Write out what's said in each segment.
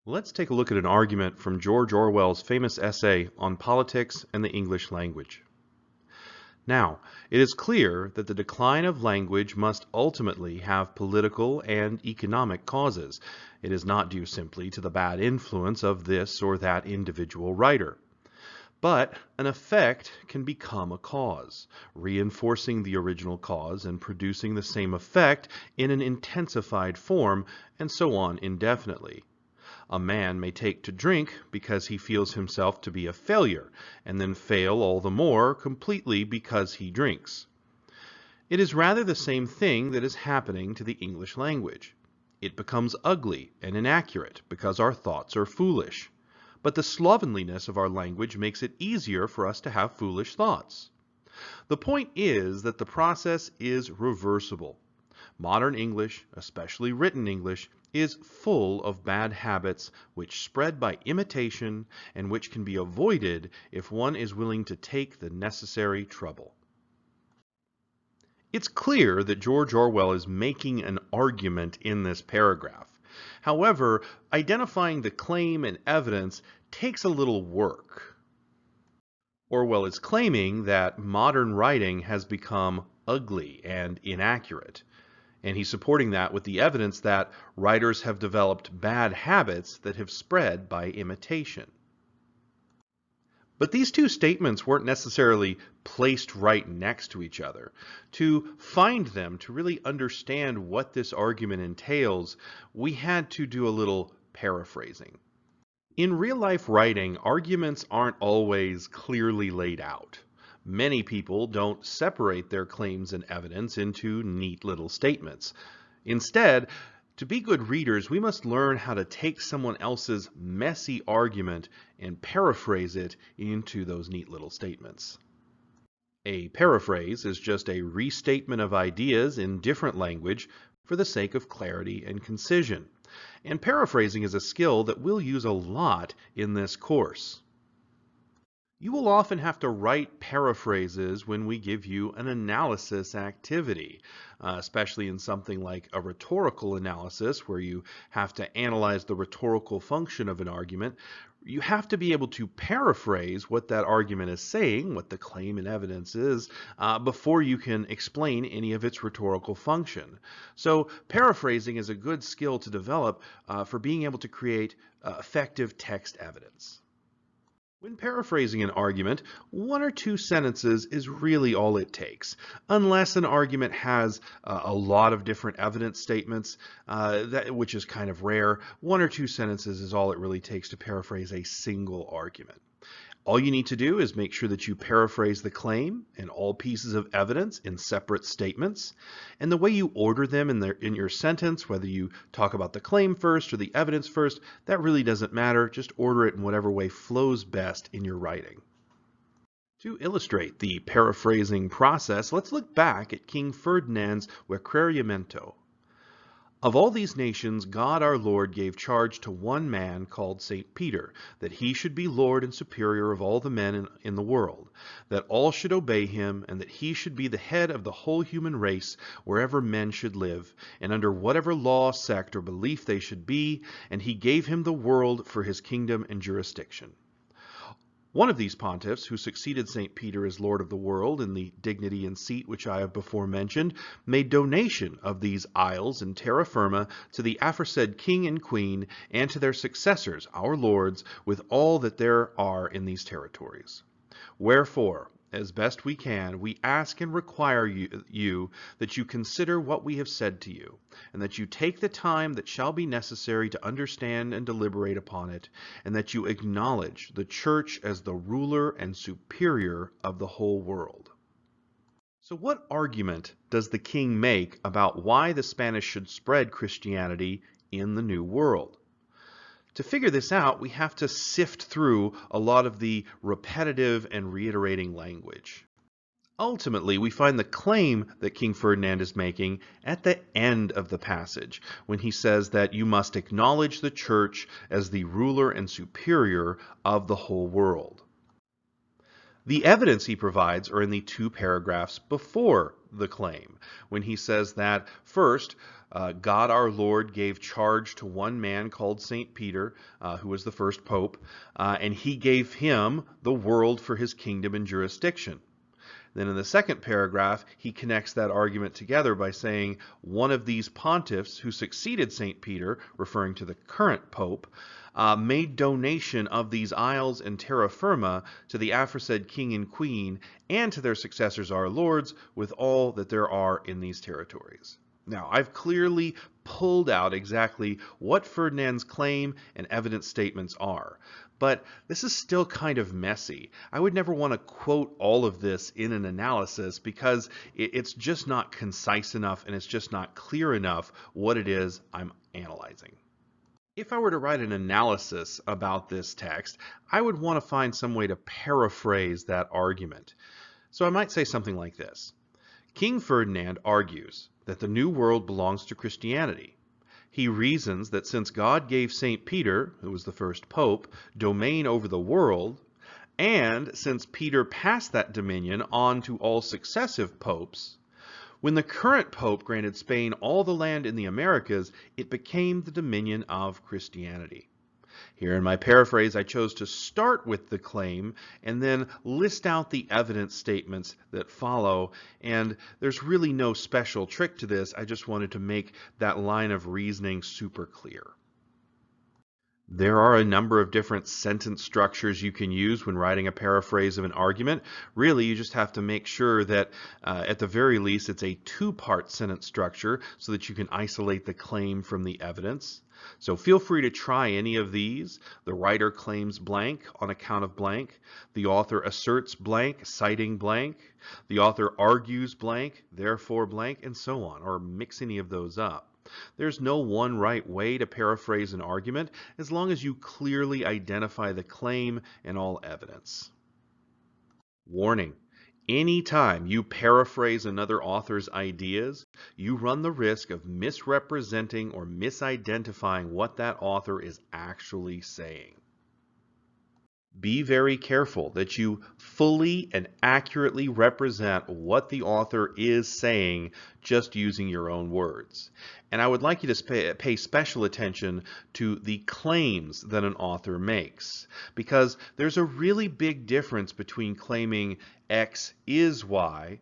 Let's take a look at an argument from George Orwell's famous essay on politics and the English language. Now, it is clear that the decline of language must ultimately have political and economic causes. It is not due simply to the bad influence of this or that individual writer. But an effect can become a cause, reinforcing the original cause and producing the same effect in an intensified form, and so on indefinitely. A man may take to drink because he feels himself to be a failure, and then fail all the more completely because he drinks. It is rather the same thing that is happening to the English language. It becomes ugly and inaccurate because our thoughts are foolish. But the slovenliness of our language makes it easier for us to have foolish thoughts. The point is that the process is reversible. Modern English, especially written English, is full of bad habits which spread by imitation and which can be avoided if one is willing to take the necessary trouble. It's clear that George Orwell is making an argument in this paragraph. However, identifying the claim and evidence takes a little work. Orwell is claiming that modern writing has become ugly and inaccurate. And he's supporting that with the evidence that writers have developed bad habits that have spread by imitation. But these two statements weren't necessarily placed right next to each other. To find them, to really understand what this argument entails, we had to do a little paraphrasing. In real-life writing, arguments aren't always clearly laid out. Many people don't separate their claims and evidence into neat little statements. Instead, to be good readers, we must learn how to take someone else's messy argument and paraphrase it into those neat little statements. A paraphrase is just a restatement of ideas in different language for the sake of clarity and concision. And paraphrasing is a skill that we'll use a lot in this course. You will often have to write paraphrases when we give you an analysis activity, especially in something like a rhetorical analysis where you have to analyze the rhetorical function of an argument. You have to be able to paraphrase what that argument is saying, what the claim and evidence is, before you can explain any of its rhetorical function. So paraphrasing is a good skill to develop for being able to create effective text evidence. When paraphrasing an argument, one or two sentences is really all it takes. Unless an argument has a lot of different evidence statements, which is kind of rare, one or two sentences is all it really takes to paraphrase a single argument. All you need to do is make sure that you paraphrase the claim and all pieces of evidence in separate statements. And the way you order them in your sentence, whether you talk about the claim first or the evidence first, that really doesn't matter. Just order it in whatever way flows best in your writing. To illustrate the paraphrasing process, let's look back at King Ferdinand's Requerimento. Of all these nations, God our Lord gave charge to one man called St. Peter, that he should be Lord and superior of all the men in the world, that all should obey him, and that he should be the head of the whole human race, wherever men should live, and under whatever law, sect, or belief they should be, and he gave him the world for his kingdom and jurisdiction. One of these pontiffs, who succeeded St. Peter as Lord of the world in the dignity and seat which I have before mentioned, made donation of these isles and terra firma to the aforesaid king and queen and to their successors, our lords, with all that there are in these territories. Wherefore, as best we can, we ask and require you that you consider what we have said to you, and that you take the time that shall be necessary to understand and deliberate upon it, and that you acknowledge the Church as the ruler and superior of the whole world. So what argument does the king make about why the Spanish should spread Christianity in the New World? To figure this out, we have to sift through a lot of the repetitive and reiterating language. Ultimately, we find the claim that King Ferdinand is making at the end of the passage, when he says that you must acknowledge the Church as the ruler and superior of the whole world. The evidence he provides are in the two paragraphs before the claim, when he says that, first, God our Lord gave charge to one man called St. Peter, who was the first pope, and he gave him the world for his kingdom and jurisdiction. Then in the second paragraph, he connects that argument together by saying one of these pontiffs who succeeded St. Peter, referring to the current pope, made donation of these isles and terra firma to the aforesaid king and queen and to their successors our lords with all that there are in these territories. Now, I've clearly pulled out exactly what Ferdinand's claim and evidence statements are, but this is still kind of messy. I would never want to quote all of this in an analysis because it's just not concise enough and it's just not clear enough what it is I'm analyzing. If I were to write an analysis about this text, I would want to find some way to paraphrase that argument. So I might say something like this. King Ferdinand argues that the New World belongs to Christianity. He reasons that since God gave St. Peter, who was the first pope, domain over the world, and since Peter passed that dominion on to all successive popes, when the current pope granted Spain all the land in the Americas, it became the dominion of Christianity. Here in my paraphrase, I chose to start with the claim and then list out the evidence statements that follow. And there's really no special trick to this. I just wanted to make that line of reasoning super clear. There are a number of different sentence structures you can use when writing a paraphrase of an argument. Really, you just have to make sure that at the very least it's a two-part sentence structure so that you can isolate the claim from the evidence. So feel free to try any of these. The writer claims blank on account of blank. The author asserts blank, citing blank. The author argues blank, therefore blank, and so on, or mix any of those up. There's no one right way to paraphrase an argument as long as you clearly identify the claim and all evidence. Warning. Anytime you paraphrase another author's ideas, you run the risk of misrepresenting or misidentifying what that author is actually saying. Be very careful that you fully and accurately represent what the author is saying just using your own words. And I would like you to pay special attention to the claims that an author makes, because there's a really big difference between claiming X is Y,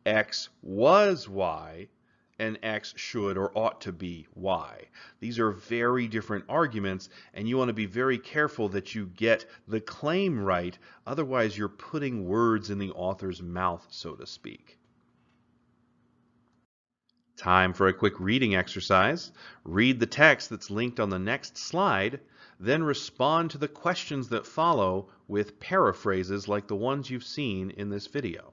X was Y, and X should or ought to be Y. These are very different arguments, and you want to be very careful that you get the claim right, otherwise you're putting words in the author's mouth, so to speak. Time for a quick reading exercise. Read the text that's linked on the next slide, then respond to the questions that follow with paraphrases like the ones you've seen in this video.